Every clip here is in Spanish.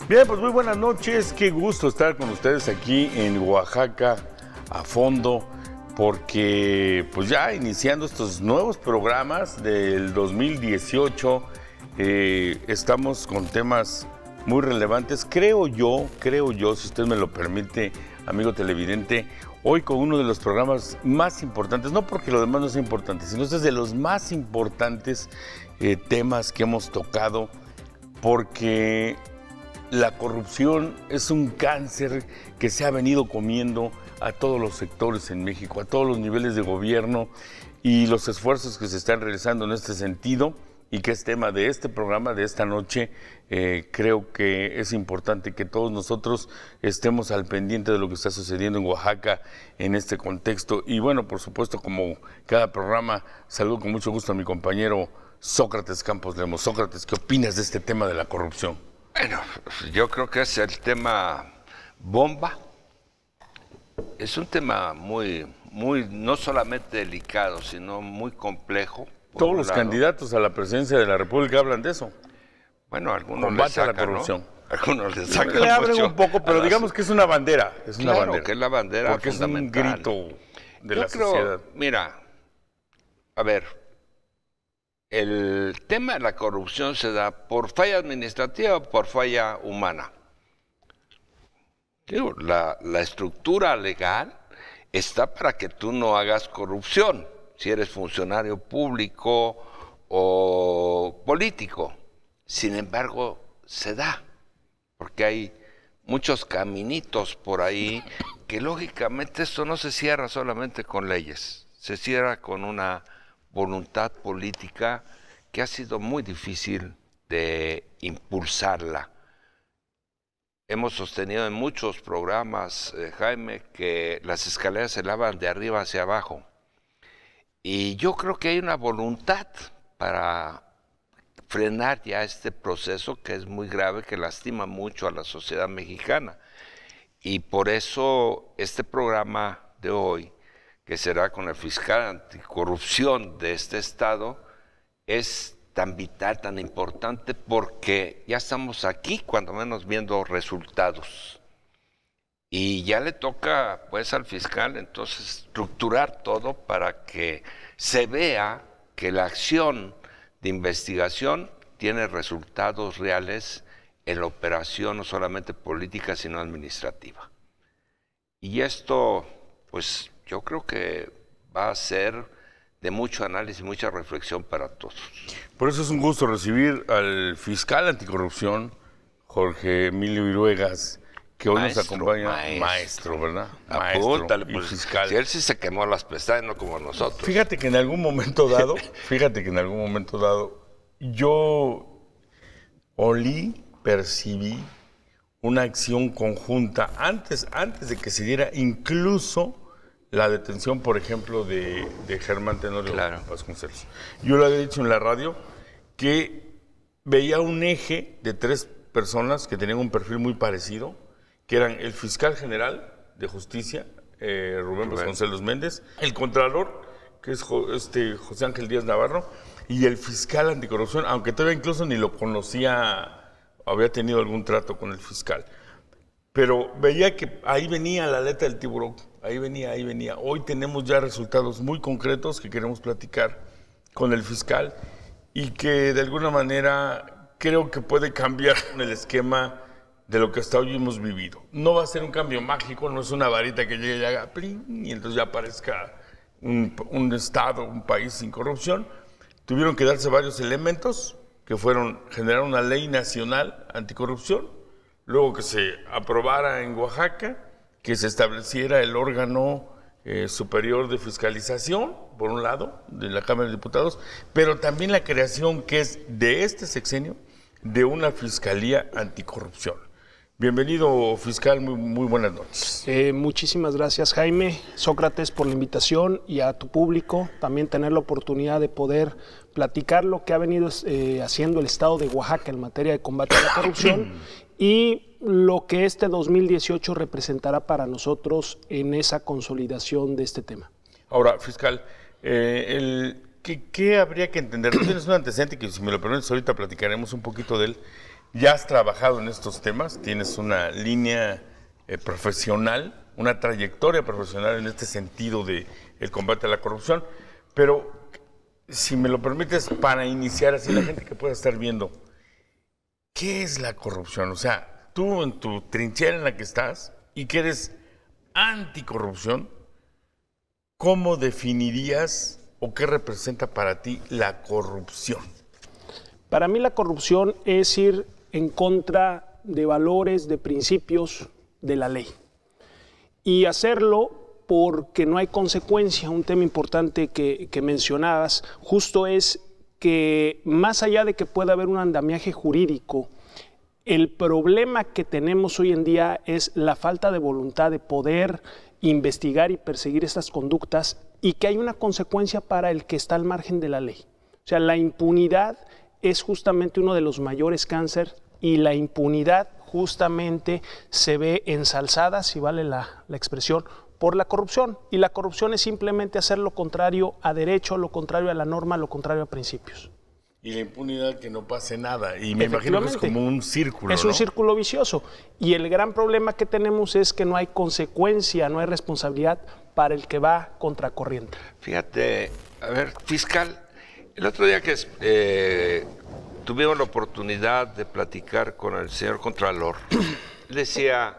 Bien, pues muy buenas noches, qué gusto estar con ustedes aquí en Oaxaca a fondo, porque pues ya iniciando estos nuevos programas del 2018, estamos con temas muy relevantes, creo yo, si usted me lo permite, amigo televidente, hoy con uno de los programas más importantes, no porque lo demás no sea importante, sino este es de los más importantes temas que hemos tocado, porque la corrupción es un cáncer que se ha venido comiendo a todos los sectores en México, a todos los niveles de gobierno, y los esfuerzos que se están realizando en este sentido y que es tema de este programa de esta noche, creo que es importante que todos nosotros estemos al pendiente de lo que está sucediendo en Oaxaca en este contexto. Y bueno, por supuesto, como cada programa, saludo con mucho gusto a mi compañero Sócrates Campos Lemos. Sócrates, ¿qué opinas de este tema de la corrupción? Bueno, yo creo que es el tema bomba. Es un tema muy, no solamente delicado, sino muy complejo. Todos los candidatos a la presidencia de la República hablan de eso. Bueno, algunos combate le sacan, a la corrupción. ¿no? Algunos le sacan le abren mucho un poco, pero digamos que es una bandera. Es una bandera. que es la bandera porque fundamental. Es un grito de yo la creo, sociedad. Mira, a ver, el tema de la corrupción se da por falla administrativa o por falla humana. Digo, la estructura legal está para que tú no hagas corrupción, si eres funcionario público o político. Sin embargo, se da, porque hay muchos caminitos por ahí que lógicamente esto no se cierra solamente con leyes, se cierra con una voluntad política que ha sido muy difícil de impulsarla. Hemos sostenido en muchos programas, Jaime, que las escaleras se lavan de arriba hacia abajo. Y yo creo que hay una voluntad para frenar ya este proceso que es muy grave, que lastima mucho a la sociedad mexicana. Y por eso este programa de hoy, que será con el fiscal anticorrupción de este estado, es tan vital, tan importante, porque ya estamos aquí, cuando menos, viendo resultados. Y ya le toca, pues, al fiscal, entonces, estructurar todo para que se vea que la acción de investigación tiene resultados reales en la operación, no solamente política, sino administrativa. Y esto, pues, yo creo que va a ser de mucho análisis, mucha reflexión para todos. Por eso es un gusto recibir al fiscal anticorrupción, Jorge Emilio Viruegas, que hoy nos acompaña. Maestro, ¿verdad? Apúntale, maestro y pues, fiscal. si él sí se quemó las pestañas, no como nosotros. Fíjate que en algún momento dado, yo olí, percibí una acción conjunta antes de que se diera incluso la detención, por ejemplo, de Germán Tenorio Vasconcelos. Yo le había dicho en la radio que veía un eje de tres personas que tenían un perfil muy parecido, que eran el fiscal general de justicia, Rubén Vasconcelos Méndez, el contralor, que es José Ángel Díaz Navarro, y el fiscal anticorrupción, aunque todavía incluso ni lo conocía, había tenido algún trato con el fiscal. Pero veía que ahí venía la aleta del tiburón, ahí venía. Hoy tenemos ya resultados muy concretos que queremos platicar con el fiscal y que de alguna manera creo que puede cambiar el esquema de lo que hasta hoy hemos vivido. No va a ser un cambio mágico, no es una varita que llegue y haga plin y entonces ya aparezca un estado, un país sin corrupción. Tuvieron que darse varios elementos que fueron generar una ley nacional anticorrupción, luego que se aprobara en Oaxaca, que se estableciera el órgano superior de fiscalización, por un lado, de la Cámara de Diputados, pero también la creación, que es de este sexenio, de una fiscalía anticorrupción. Bienvenido, fiscal, muy buenas noches. Muchísimas gracias, Jaime, Sócrates, por la invitación, y a tu público también tener la oportunidad de poder platicar lo que ha venido haciendo el Estado de Oaxaca en materia de combate a la corrupción y lo que este 2018 representará para nosotros en esa consolidación de este tema. Ahora, fiscal, ¿qué habría que entender? Tú tienes un antecedente que, si me lo permites, ahorita platicaremos un poquito de él, ya has trabajado en estos temas, tienes una línea profesional, una trayectoria profesional en este sentido de el combate a la corrupción, pero si me lo permites, para iniciar así la gente que pueda estar viendo, ¿qué es la corrupción? O sea, tú en tu trinchera en la que estás y que eres anticorrupción, ¿cómo definirías o qué representa para ti la corrupción? Para mí la corrupción es ir en contra de valores, de principios de la ley. Y hacerlo porque no hay consecuencia. Un tema importante que mencionabas justo es que más allá de que pueda haber un andamiaje jurídico, el problema que tenemos hoy en día es la falta de voluntad de poder investigar y perseguir estas conductas y que hay una consecuencia para el que está al margen de la ley. O sea, la impunidad es justamente uno de los mayores cánceres y la impunidad justamente se ve ensalzada, si vale la expresión, por la corrupción. Y la corrupción es simplemente hacer lo contrario a derecho, lo contrario a la norma, lo contrario a principios. Y la impunidad, que no pase nada. Y me imagino que es como un círculo, es un círculo vicioso. Y el gran problema que tenemos es que no hay consecuencia, no hay responsabilidad para el que va contracorriente. Fíjate, a ver, fiscal, el otro día que tuvimos la oportunidad de platicar con el señor Contralor, él decía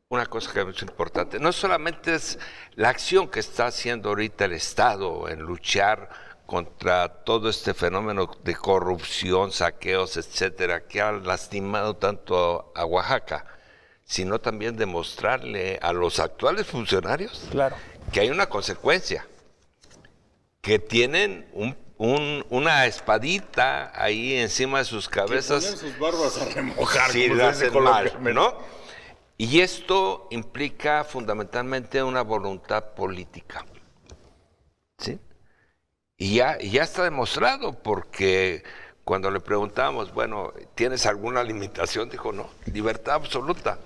una cosa que es importante. No solamente es la acción que está haciendo ahorita el Estado en luchar contra todo este fenómeno de corrupción, saqueos, etcétera, que ha lastimado tanto a Oaxaca, sino también demostrarle a los actuales funcionarios que hay una consecuencia, que tienen una espadita ahí encima de sus cabezas. Que ponen sus barbas a remojar, si lo hacen mal, ¿no? Y esto implica fundamentalmente una voluntad política, ¿sí? Y ya está demostrado, porque cuando le preguntamos, bueno, ¿tienes alguna limitación? Dijo, no, libertad absoluta,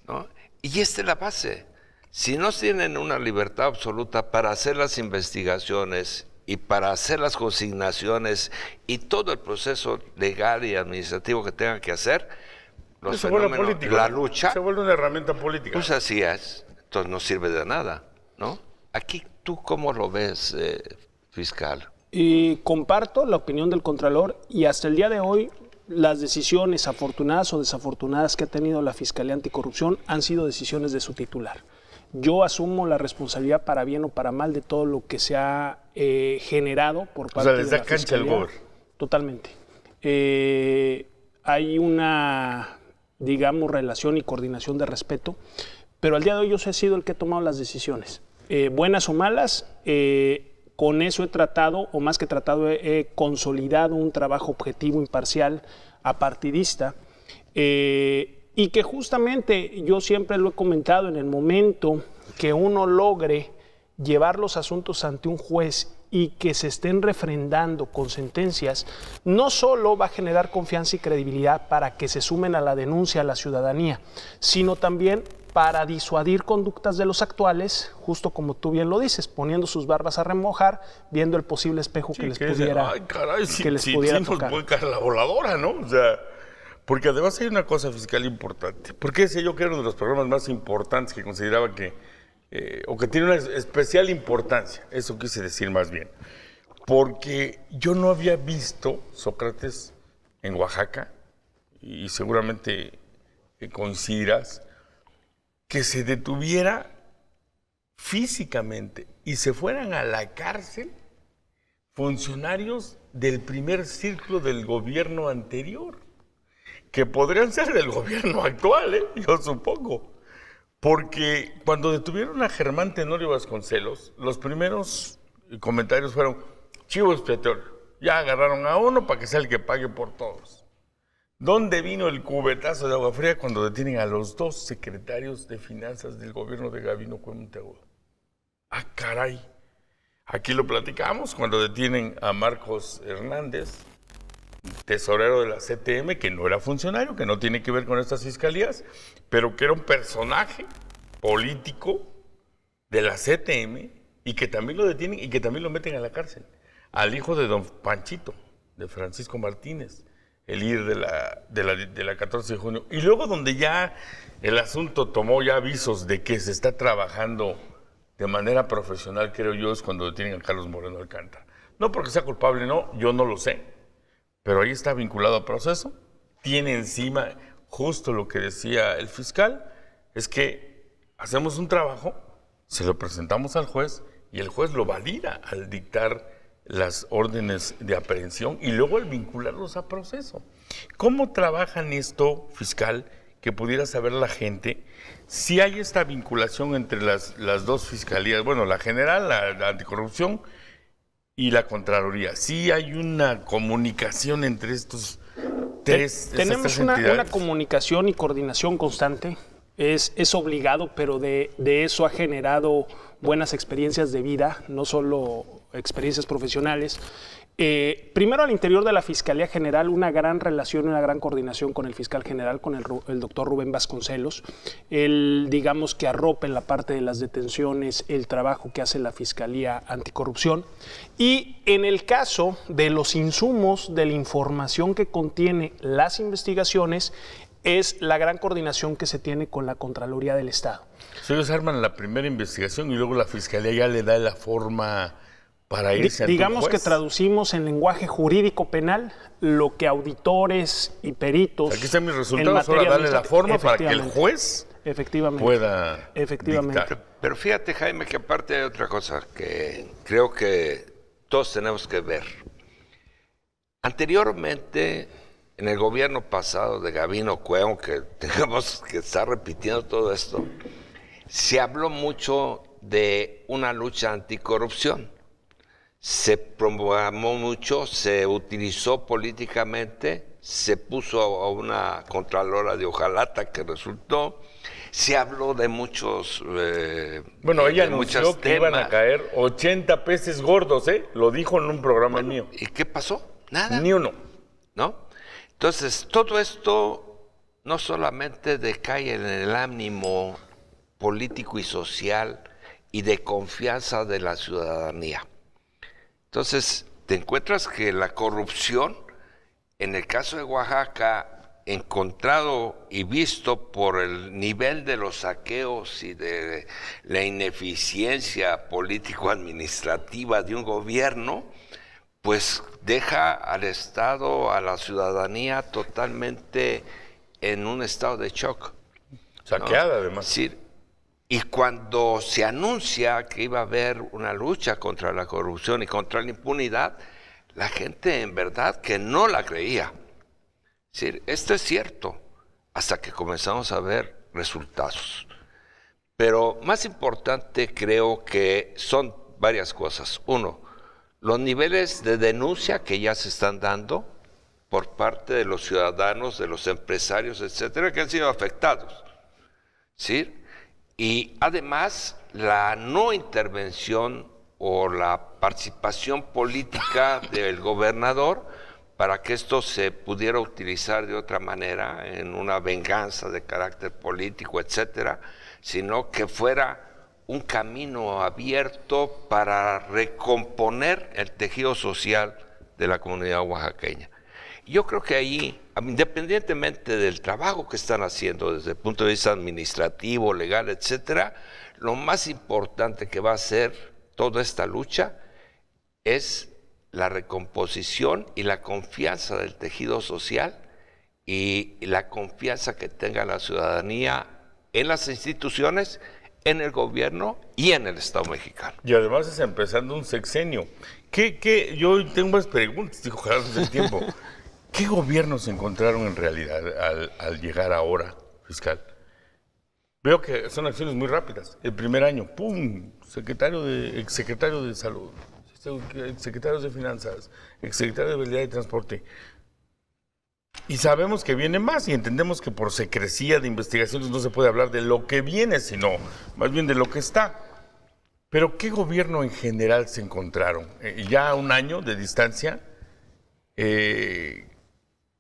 ¿no? Y esta es la base. Si no tienen una libertad absoluta para hacer las investigaciones y para hacer las consignaciones y todo el proceso legal y administrativo que tengan que hacer, los fenómenos, la lucha, se vuelve una herramienta política. Pues así es, entonces no sirve de nada, ¿no? Aquí, ¿tú cómo lo ves, fiscal? Y comparto la opinión del Contralor, y hasta el día de hoy las decisiones afortunadas o desafortunadas que ha tenido la Fiscalía Anticorrupción han sido decisiones de su titular. Yo asumo la responsabilidad, para bien o para mal, de todo lo que se ha generado por parte de la Fiscalía. El gobierno. Totalmente. Hay una, digamos, relación y coordinación de respeto, pero al día de hoy yo he sido el que ha tomado las decisiones. Buenas o malas, con eso he tratado, o más que tratado, he consolidado un trabajo objetivo, imparcial, apartidista, y que justamente yo siempre lo he comentado, en el momento que uno logre llevar los asuntos ante un juez y que se estén refrendando con sentencias, no solo va a generar confianza y credibilidad para que se sumen a la denuncia a la ciudadanía, sino también para disuadir conductas de los actuales, justo como tú bien lo dices, poniendo sus barbas a remojar, viendo el posible espejo que les pudiera, tocar. Nos puede caer la voladora, ¿no? O sea, porque además hay una cosa fiscal importante. Porque ese yo creo uno de los programas más importantes que consideraba que, o que tiene una especial importancia, eso quise decir más bien. Porque yo no había visto, Sócrates, en Oaxaca, y seguramente coincidirás, que se detuviera físicamente y se fueran a la cárcel funcionarios del primer círculo del gobierno anterior, que podrían ser del gobierno actual, yo supongo. Porque cuando detuvieron a Germán Tenorio Vasconcelos, los primeros comentarios fueron: chivo expiatorio, ya agarraron a uno para que sea el que pague por todos. ¿Dónde vino el cubetazo de agua fría cuando detienen a los dos secretarios de finanzas del gobierno de Gabino Cue Monteagudo? ¡Ah, caray! Aquí lo platicamos cuando detienen a Marcos Hernández, tesorero de la CTM, que no era funcionario, que no tiene que ver con estas fiscalías, pero que era un personaje político de la CTM y que también lo detienen y que también lo meten a la cárcel. Al hijo de don Panchito, de Francisco Martínez, el ir de la 14 de junio. Y luego donde ya el asunto tomó ya avisos de que se está trabajando de manera profesional, creo yo, es cuando detienen a Carlos Moreno Alcántara. No porque sea culpable, no, yo no lo sé, pero ahí está vinculado al proceso. Tiene encima justo lo que decía el fiscal, es que hacemos un trabajo, se lo presentamos al juez y el juez lo valida al dictar las órdenes de aprehensión y luego al vincularlos a proceso. ¿Cómo trabajan esto, fiscal, que pudiera saber la gente si hay esta vinculación entre las dos fiscalías? Bueno, la general, la anticorrupción y la Contraloría. ¿Sí hay una comunicación entre estos tres Tenemos una comunicación y coordinación constante. Es obligado, pero de eso ha generado buenas experiencias de vida, no solo experiencias profesionales. Primero, al interior de la Fiscalía General, una gran relación y una gran coordinación con el fiscal general, con el doctor Rubén Vasconcelos. Él, digamos que arropa en la parte de las detenciones el trabajo que hace la Fiscalía Anticorrupción. Y en el caso de los insumos, de la información que contiene las investigaciones, es la gran coordinación que se tiene con la Contraloría del Estado. Ellos arman la primera investigación y luego la Fiscalía ya le da la forma para irse ante un Digamos juez. que traducimos en lenguaje jurídico penal lo que auditores y peritos... Aquí están mis resultados, ahora darle la forma para que el juez pueda dictar. Pero fíjate, Jaime, que aparte hay otra cosa que creo que todos tenemos que ver. Anteriormente, en el gobierno pasado de Gabino Cuevas, que tengamos que estar repitiendo todo esto, se habló mucho de una lucha anticorrupción. Se promovó mucho, se utilizó políticamente, se puso a una contralora de hojalata que resultó, se habló de muchos bueno, ella anunció que iban a caer 80 peces gordos, ¿eh? Lo dijo en un programa mío. ¿Y qué pasó? Nada. Ni uno. ¿No? Entonces, todo esto no solamente decae en el ánimo político y social y de confianza de la ciudadanía. Entonces, te encuentras que la corrupción, en el caso de Oaxaca, encontrado y visto por el nivel de los saqueos y de la ineficiencia político-administrativa de un gobierno, pues deja al Estado, a la ciudadanía totalmente en un estado de shock. Saqueada, ¿no? además. Sí. Y cuando se anuncia que iba a haber una lucha contra la corrupción y contra la impunidad, la gente en verdad que no la creía. Es decir, esto es cierto, hasta que comenzamos a ver resultados. Pero más importante creo que son varias cosas. Uno, los niveles de denuncia que ya se están dando por parte de los ciudadanos, de los empresarios, etcétera, que han sido afectados. ¿Sí? Y además, la no intervención o la participación política del gobernador para que esto se pudiera utilizar de otra manera en una venganza de carácter político, etcétera, sino que fuera un camino abierto para recomponer el tejido social de la comunidad oaxaqueña. Yo creo que ahí, independientemente del trabajo que están haciendo desde el punto de vista administrativo, legal, etcétera, lo más importante que va a ser toda esta lucha es la recomposición y la confianza del tejido social y la confianza que tenga la ciudadanía en las instituciones, en el gobierno y en el Estado mexicano. Y además es empezando un sexenio. Yo tengo más preguntas, dijo Gerardo del tiempo. ¿Qué gobiernos encontraron en realidad al llegar ahora, fiscal? Veo que son acciones muy rápidas. El primer año, ¡pum! Exsecretario de Salud, exsecretarios de Finanzas, exsecretario de Vialidad y Transporte. Y sabemos que viene más y entendemos que por secrecía de investigaciones no se puede hablar de lo que viene, sino más bien de lo que está. Pero ¿qué gobierno en general se encontraron? Ya a un año de distancia,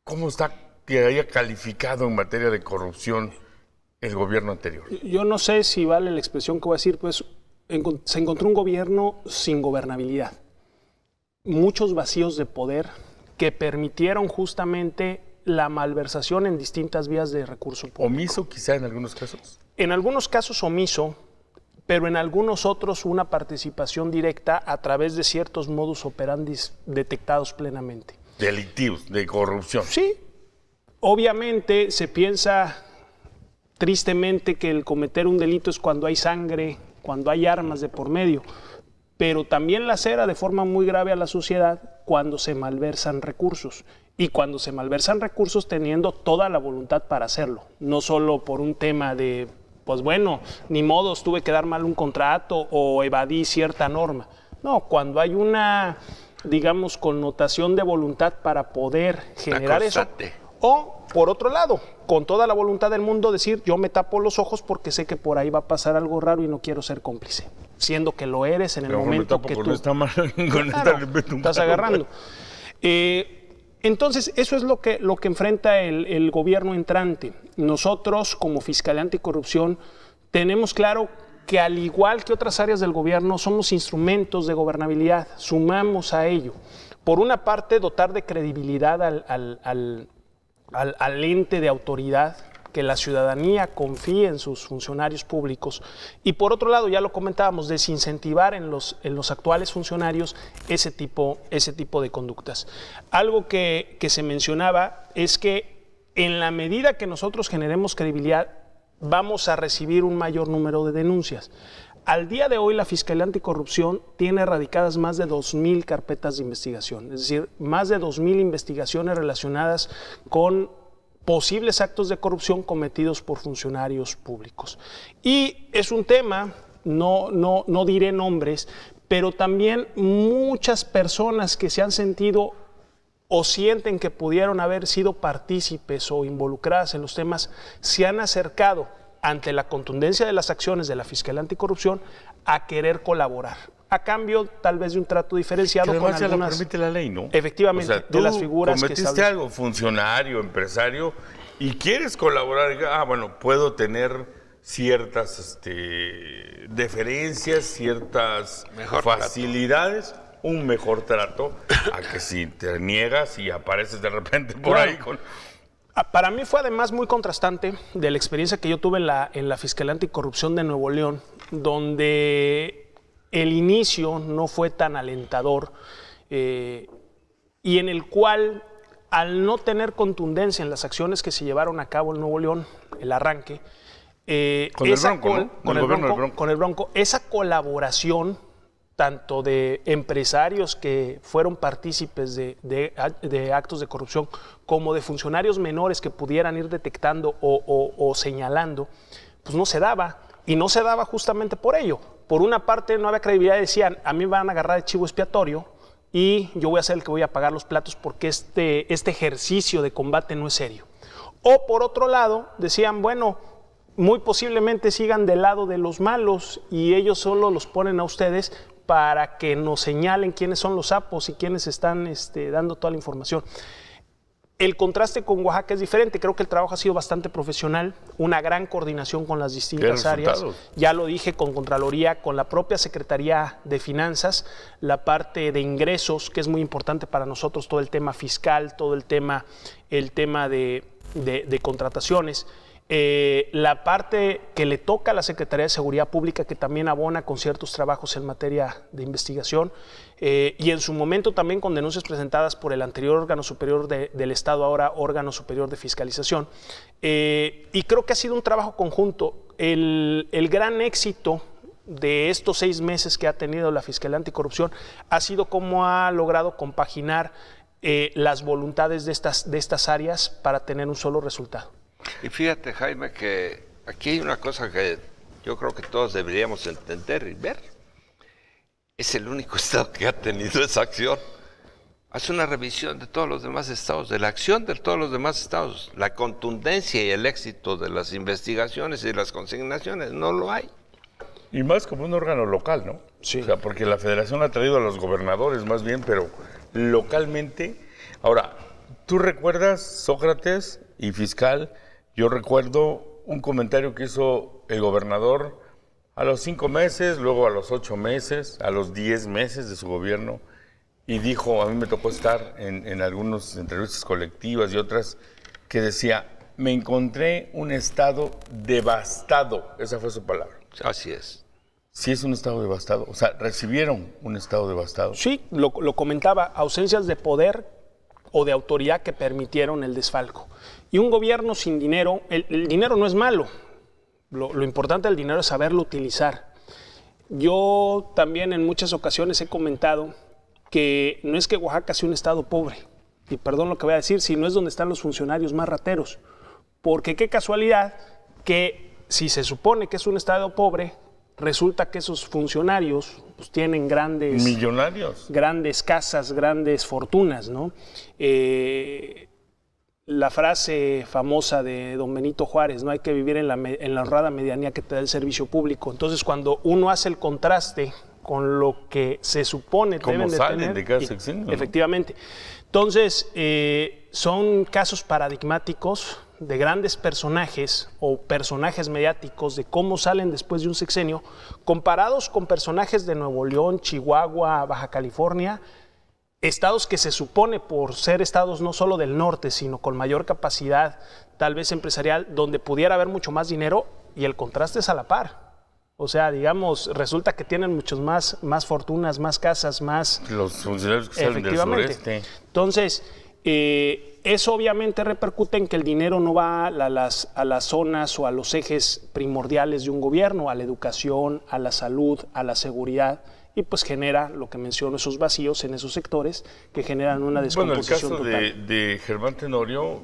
¿cómo está que haya calificado en materia de corrupción el gobierno anterior? Yo no sé si vale la expresión que voy a decir, pues se encontró un gobierno sin gobernabilidad. Muchos vacíos de poder que permitieron justamente la malversación en distintas vías de recurso público. ¿Omiso quizá en algunos casos? En algunos casos omiso, pero en algunos otros una participación directa a través de ciertos modus operandi detectados plenamente. Delictivos, de corrupción. Sí, obviamente se piensa tristemente que el cometer un delito es cuando hay sangre, cuando hay armas de por medio, pero también lacera de forma muy grave a la sociedad cuando se malversan recursos. Y cuando se malversan recursos teniendo toda la voluntad para hacerlo, no solo por un tema de, pues bueno, ni modos, tuve que dar mal un contrato o evadí cierta norma. No, cuando hay una, digamos, connotación de voluntad para poder generar eso. O, por otro lado, con toda la voluntad del mundo decir, yo me tapo los ojos porque sé que por ahí va a pasar algo raro y no quiero ser cómplice, siendo que lo eres en el momento que tú... No está mal, con claro, estás agarrando. Entonces, eso es lo que enfrenta el gobierno entrante. Nosotros, como Fiscalía Anticorrupción, tenemos claro que al igual que otras áreas del gobierno, somos instrumentos de gobernabilidad, sumamos a ello. Por una parte, dotar de credibilidad al ente de autoridad, que la ciudadanía confíe en sus funcionarios públicos, y por otro lado, ya lo comentábamos, desincentivar en los actuales funcionarios ese tipo de conductas. Algo que se mencionaba es que en la medida que nosotros generemos credibilidad, vamos a recibir un mayor número de denuncias. Al día de hoy, la Fiscalía Anticorrupción tiene erradicadas más de 2,000 carpetas de investigación, es decir, más de 2,000 investigaciones relacionadas con posibles actos de corrupción cometidos por funcionarios públicos. Y es un tema, no diré nombres, pero también muchas personas que se han sentido o sienten que pudieron haber sido partícipes o involucradas en los temas, se han acercado ante la contundencia de las acciones de la Fiscalía Anticorrupción a querer colaborar, a cambio tal vez de un trato diferenciado que con además algunas... ya lo permite la ley, ¿no? Efectivamente, o sea, de las figuras que cometiste algo, funcionario, empresario, y quieres colaborar, bueno, puedo tener ciertas deferencias, ciertas facilidades, un mejor trato, a que si te niegas y apareces de repente por ahí con... Para mí fue además muy contrastante de la experiencia que yo tuve en la Fiscalía Anticorrupción de Nuevo León, donde el inicio no fue tan alentador y en el cual, al no tener contundencia en las acciones que se llevaron a cabo en Nuevo León, el arranque, con el Bronco, esa colaboración tanto de empresarios que fueron partícipes de actos de corrupción como de funcionarios menores que pudieran ir detectando o señalando, pues no se daba. Y no se daba justamente por ello. Por una parte no había credibilidad, decían, a mí me van a agarrar de chivo expiatorio y yo voy a ser el que voy a pagar los platos porque este ejercicio de combate no es serio. O por otro lado, decían, bueno, muy posiblemente sigan del lado de los malos y ellos solo los ponen a ustedes para que nos señalen quiénes son los sapos y quiénes están dando toda la información. El contraste con Oaxaca es diferente, creo que el trabajo ha sido bastante profesional, una gran coordinación con las distintas áreas. Ya lo dije, con Contraloría, con la propia Secretaría de Finanzas, la parte de ingresos, que es muy importante para nosotros, todo el tema fiscal, todo el tema de contrataciones. La parte que le toca a la Secretaría de Seguridad Pública, que también abona con ciertos trabajos en materia de investigación, y en su momento también con denuncias presentadas por el anterior órgano superior del Estado, ahora órgano superior de fiscalización. Y creo que ha sido un trabajo conjunto. El gran éxito de estos 6 meses que ha tenido la Fiscalía Anticorrupción ha sido cómo ha logrado compaginar las voluntades de estas áreas para tener un solo resultado. Y fíjate, Jaime, que aquí hay una cosa que yo creo que todos deberíamos entender y ver. Es el único estado que ha tenido esa acción. Haz una revisión de todos los demás estados, de la acción de todos los demás estados. La contundencia y el éxito de las investigaciones y las consignaciones no lo hay. Y más como un órgano local, ¿no? Sí. O sea, porque la federación ha traído a los gobernadores más bien, pero localmente. Ahora, ¿tú recuerdas, Sócrates y fiscal? Yo recuerdo un comentario que hizo el gobernador a los 5 meses, luego a los 8 meses, a los 10 meses de su gobierno, y dijo, a mí me tocó estar en algunas entrevistas colectivas y otras, que decía, me encontré un estado devastado. Esa fue su palabra. Así es. Sí es un estado devastado. O sea, recibieron un estado devastado. Sí, lo comentaba, ausencias de poder o de autoridad que permitieron el desfalco. Y un gobierno sin dinero, el dinero no es malo. Lo importante del dinero es saberlo utilizar. Yo también en muchas ocasiones he comentado que no es que Oaxaca sea un estado pobre, y perdón lo que voy a decir, sino es donde están los funcionarios más rateros. Porque qué casualidad que si se supone que es un estado pobre, resulta que esos funcionarios pues, tienen grandes... Millonarios. Grandes casas, grandes fortunas, ¿no? La frase famosa de don Benito Juárez, no hay que vivir en la honrada medianía que te da el servicio público. Entonces, cuando uno hace el contraste con lo que se supone deben de salen tener, de cada sexenio, ¿no? Efectivamente. Entonces, son casos paradigmáticos de grandes personajes o personajes mediáticos de cómo salen después de un sexenio, comparados con personajes de Nuevo León, Chihuahua, Baja California, estados que se supone por ser estados no solo del norte, sino con mayor capacidad tal vez empresarial, donde pudiera haber mucho más dinero, y el contraste es a la par. O sea, digamos, resulta que tienen muchos más fortunas, más casas, más... Los funcionarios que salen del sureste. Entonces, eso obviamente repercute en que el dinero no va a las zonas o a los ejes primordiales de un gobierno, a la educación, a la salud, a la seguridad, y pues genera, lo que menciono, esos vacíos en esos sectores que generan una descomposición total. Bueno, el caso de Germán Tenorio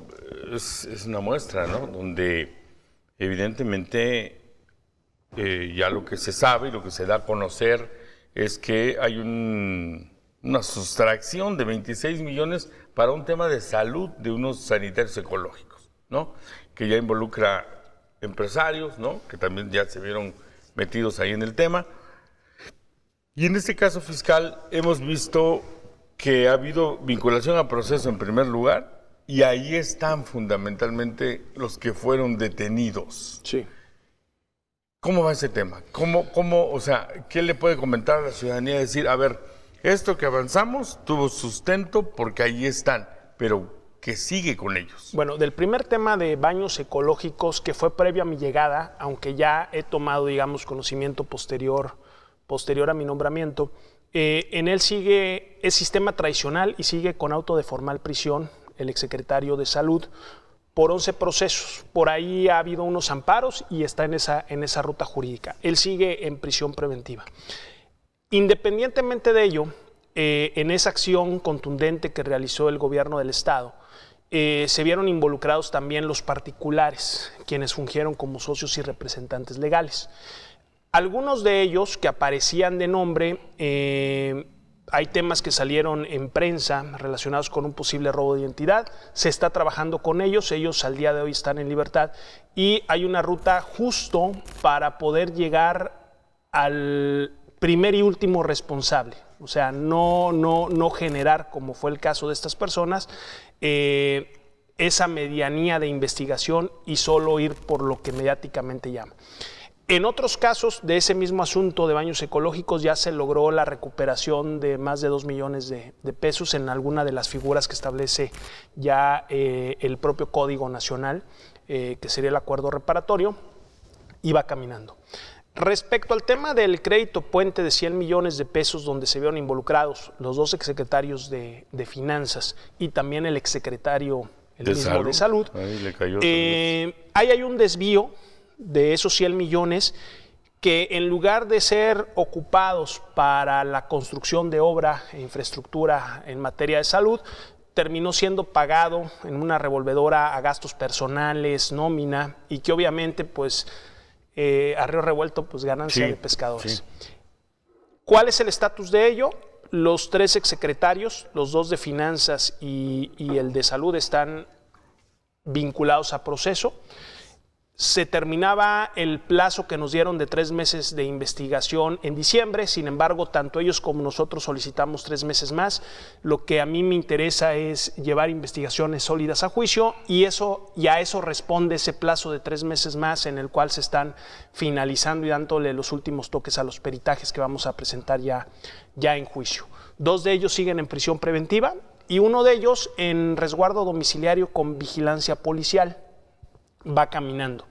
es una muestra, ¿no? Donde evidentemente ya lo que se sabe y lo que se da a conocer es que hay una sustracción de 26 millones para un tema de salud de unos sanitarios ecológicos, ¿no? Que ya involucra empresarios, ¿no? Que también ya se vieron metidos ahí en el tema. Y en este caso fiscal hemos visto que ha habido vinculación a proceso en primer lugar, y ahí están fundamentalmente los que fueron detenidos. Sí. ¿Cómo va ese tema? O sea, ¿qué le puede comentar a la ciudadanía? Decir, a ver, esto que avanzamos tuvo sustento porque ahí están, pero ¿qué sigue con ellos? Bueno, del primer tema de baños ecológicos, que fue previo a mi llegada, aunque ya he tomado, digamos, conocimiento posterior a mi nombramiento, en él sigue, es sistema tradicional y sigue con auto de formal prisión el exsecretario de Salud por 11 procesos. Por ahí ha habido unos amparos y está en esa ruta jurídica. Él sigue en prisión preventiva. Independientemente de ello, en esa acción contundente que realizó el gobierno del Estado, se vieron involucrados también los particulares, quienes fungieron como socios y representantes legales. Algunos de ellos que aparecían de nombre, hay temas que salieron en prensa relacionados con un posible robo de identidad, se está trabajando con ellos al día de hoy están en libertad, y hay una ruta justo para poder llegar al primer y último responsable, o sea, no generar, como fue el caso de estas personas, esa medianía de investigación y solo ir por lo que mediáticamente llama. En otros casos de ese mismo asunto de baños ecológicos ya se logró la recuperación de más de 2 millones de pesos en alguna de las figuras que establece ya el propio Código Nacional, que sería el acuerdo reparatorio, y va caminando. Respecto al tema del crédito puente de 100 millones de pesos, donde se vieron involucrados los dos exsecretarios de Finanzas y también el exsecretario de Salud, ahí le cayó hay un desvío de esos 100 millones que, en lugar de ser ocupados para la construcción de obra e infraestructura en materia de salud, terminó siendo pagado en una revolvedora a gastos personales, nómina, y que obviamente, pues, a río revuelto, pues ganancia de pescadores. Sí. ¿Cuál es el estatus de ello? Los 3 exsecretarios, los 2 de Finanzas y el de Salud, están vinculados a proceso. Se terminaba el plazo que nos dieron de 3 meses de investigación en diciembre. Sin embargo, tanto ellos como nosotros solicitamos 3 meses más. Lo que a mí me interesa es llevar investigaciones sólidas a juicio y a eso responde ese plazo de 3 meses más en el cual se están finalizando y dándole los últimos toques a los peritajes que vamos a presentar ya en juicio. 2 de ellos siguen en prisión preventiva y uno de ellos en resguardo domiciliario con vigilancia policial. Va caminando.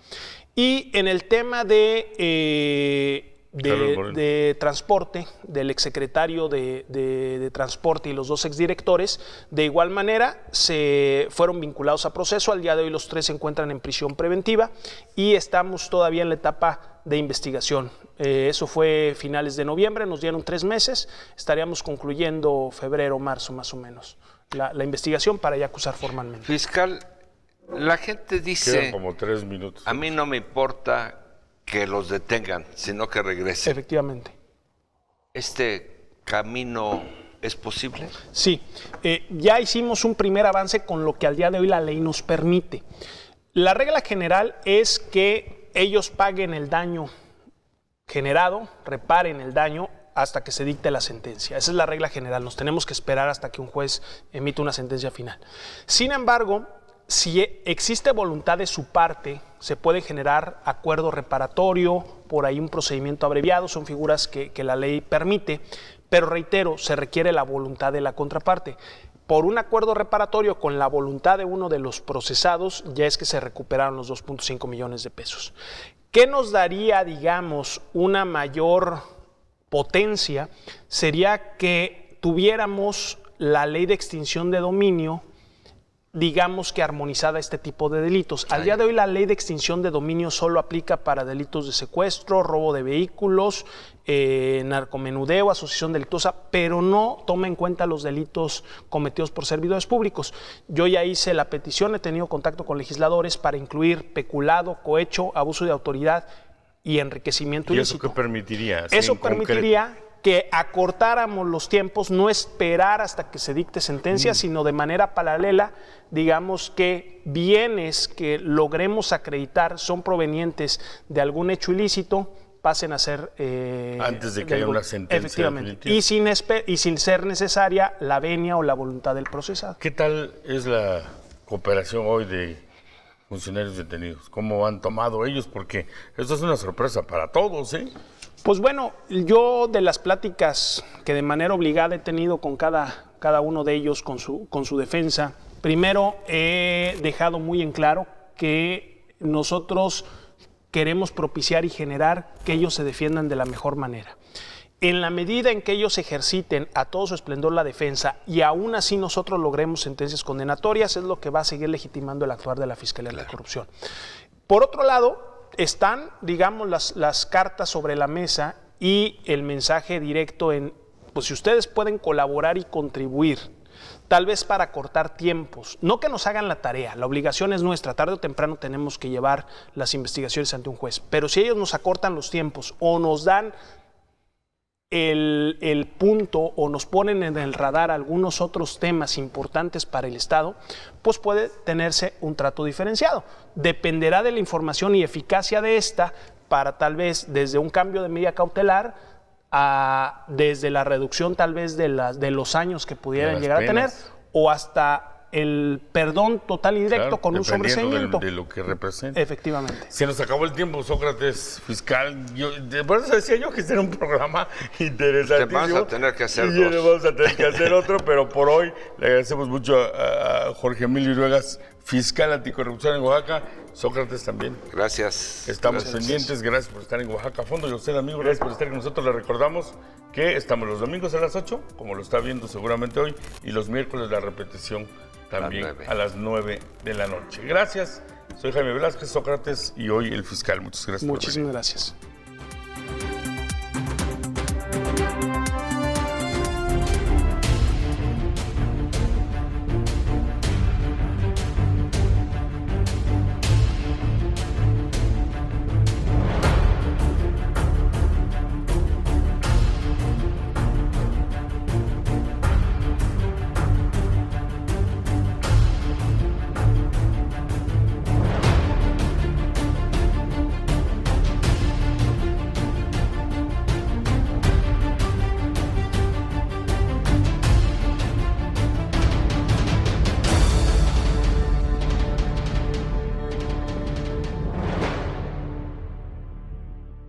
Y en el tema de transporte, del exsecretario de Transporte y los 2 exdirectores, de igual manera se fueron vinculados a proceso. Al día de hoy los 3 se encuentran en prisión preventiva y estamos todavía en la etapa de investigación. Eso fue finales de noviembre, nos dieron 3 meses, estaríamos concluyendo febrero, marzo más o menos la investigación para ya acusar formalmente. Fiscal, la gente dice, quedan como 3 minutos. A mí no me importa que los detengan, sino que regresen. Efectivamente. ¿Este camino es posible? Sí, ya hicimos un primer avance con lo que al día de hoy la ley nos permite. La regla general es que ellos paguen el daño generado, reparen el daño hasta que se dicte la sentencia. Esa es la regla general, nos tenemos que esperar hasta que un juez emita una sentencia final. Sin embargo, si existe voluntad de su parte, se puede generar acuerdo reparatorio, por ahí un procedimiento abreviado, son figuras que la ley permite, pero reitero, se requiere la voluntad de la contraparte. Por un acuerdo reparatorio con la voluntad de uno de los procesados, ya es que se recuperaron los 2.5 millones de pesos. ¿Qué nos daría, digamos, una mayor potencia? Sería que tuviéramos la ley de extinción de dominio, digamos que armonizada este tipo de delitos. Al día de hoy la ley de extinción de dominio solo aplica para delitos de secuestro, robo de vehículos, narcomenudeo, asociación delictuosa, pero no toma en cuenta los delitos cometidos por servidores públicos. Yo ya hice la petición, he tenido contacto con legisladores para incluir peculado, cohecho, abuso de autoridad y enriquecimiento ilícito. ¿Y eso qué permitiría? Eso permitiría que acortáramos los tiempos, no esperar hasta que se dicte sentencia, sino de manera paralela, digamos que bienes que logremos acreditar son provenientes de algún hecho ilícito, pasen a ser... antes de que haya una sentencia. Efectivamente. Y sin ser necesaria la venia o la voluntad del procesado. ¿Qué tal es la cooperación hoy de funcionarios detenidos? ¿Cómo han tomado ellos? Porque esto es una sorpresa para todos, ¿eh? Pues bueno, yo de las pláticas que de manera obligada he tenido con cada uno de ellos, con su defensa, primero he dejado muy en claro que nosotros queremos propiciar y generar que ellos se defiendan de la mejor manera. En la medida en que ellos ejerciten a todo su esplendor la defensa y aún así nosotros logremos sentencias condenatorias, es lo que va a seguir legitimando el actuar de la Fiscalía de la Corrupción. Por otro lado, están, digamos, las cartas sobre la mesa y el mensaje directo en, pues si ustedes pueden colaborar y contribuir, tal vez para cortar tiempos, no que nos hagan la tarea, la obligación es nuestra, tarde o temprano tenemos que llevar las investigaciones ante un juez, pero si ellos nos acortan los tiempos o nos dan el punto o nos ponen en el radar algunos otros temas importantes para el Estado, pues puede tenerse un trato diferenciado. Dependerá de la información y eficacia de esta para tal vez desde un cambio de medida cautelar a desde la reducción tal vez de los años que pudieran llegar a tener o hasta el perdón total y directo, claro, con un sobreseimiento. De lo que representa. Efectivamente. Se nos acabó el tiempo, Sócrates, fiscal. Por eso decía yo que este era un programa interesantísimo. Te vamos a tener que hacer dos. Vamos a tener que hacer otro, pero por hoy le agradecemos mucho a Jorge Emilio Iruegas, fiscal anticorrupción en Oaxaca. Sócrates también. Gracias. Estamos pendientes. Gracias por estar en Oaxaca a Fondo. Y a usted, amigo, gracias por estar con nosotros. Le recordamos que estamos los domingos a las 8, como lo está viendo seguramente hoy, y los miércoles la repetición también a las 9 de la noche. Gracias. Soy Jaime Velázquez, Sócrates, y hoy el fiscal. Muchas gracias. Muchísimas gracias.